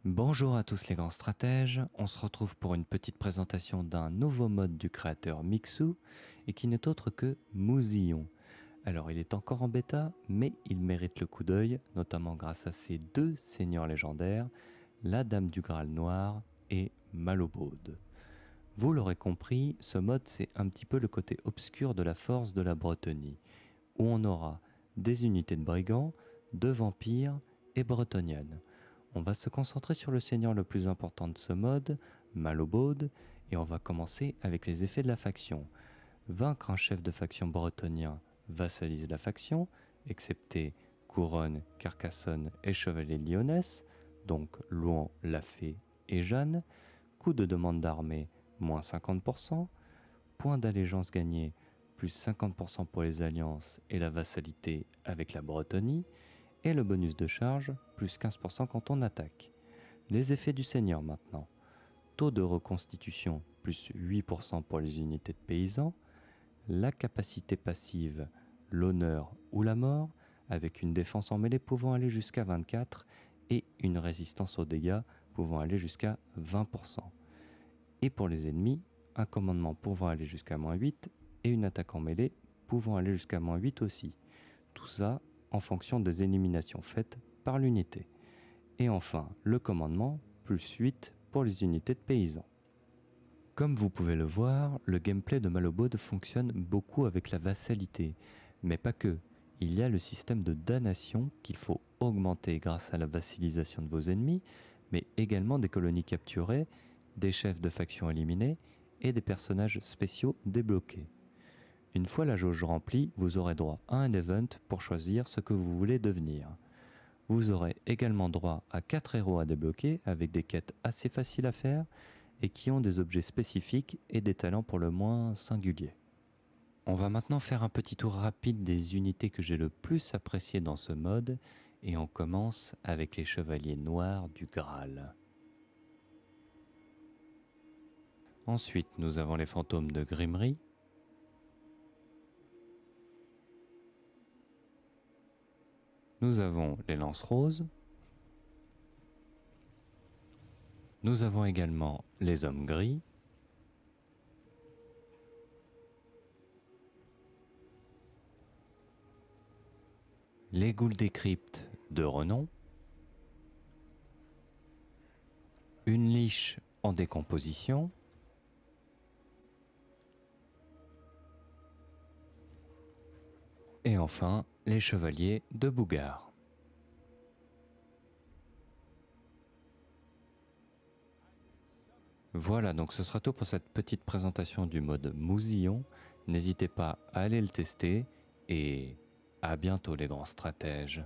Bonjour à tous les grands stratèges, on se retrouve pour une petite présentation d'un nouveau mode du créateur Mixu et qui n'est autre que Mousillon. Alors il est encore en bêta, mais il mérite le coup d'œil, notamment grâce à ses deux seigneurs légendaires, la Dame du Graal Noir et Malobaude. Vous l'aurez compris, ce mode c'est un petit peu le côté obscur de la force de la Bretonnie, où on aura des unités de brigands, de vampires et bretonniennes. On va se concentrer sur le seigneur le plus important de ce mode, Malobaude, et on va commencer avec les effets de la faction. Vaincre un chef de faction bretonien vassalise la faction, excepté Couronne, Carcassonne et Chevalier de Lyonesse, donc Louan, Lafay et Jeanne. Coût de demande d'armée, moins 50%. Point d'allégeance gagné, plus 50% pour les alliances et la vassalité avec la Bretonnie. Et le bonus de charge, plus 15% quand on attaque. Les effets du seigneur maintenant. Taux de reconstitution, plus 8% pour les unités de paysans. La capacité passive, l'honneur ou la mort, avec une défense en mêlée pouvant aller jusqu'à 24 et une résistance aux dégâts pouvant aller jusqu'à 20%. Et pour les ennemis, un commandement pouvant aller jusqu'à moins 8 et une attaque en mêlée pouvant aller jusqu'à moins 8 aussi. Tout ça en fonction des éliminations faites par l'unité. Et enfin, le commandement, plus 8 pour les unités de paysans. Comme vous pouvez le voir, le gameplay de Malobaude fonctionne beaucoup avec la vassalité, mais pas que. Il y a le système de damnation qu'il faut augmenter grâce à la vassalisation de vos ennemis, mais également des colonies capturées, des chefs de faction éliminés et des personnages spéciaux débloqués. Une fois la jauge remplie, vous aurez droit à un event pour choisir ce que vous voulez devenir. Vous aurez également droit à 4 héros à débloquer avec des quêtes assez faciles à faire et qui ont des objets spécifiques et des talents pour le moins singuliers. On va maintenant faire un petit tour rapide des unités que j'ai le plus appréciées dans ce mode et on commence avec les chevaliers noirs du Graal. Ensuite, nous avons les fantômes de Grimmerie. Nous avons les lances roses. Nous avons également les hommes gris. Les ghouls des cryptes de renom. Une liche en décomposition. Et enfin, les chevaliers de Bougar. Voilà, donc ce sera tout pour cette petite présentation du mode Mousillon. N'hésitez pas à aller le tester et à bientôt les grands stratèges.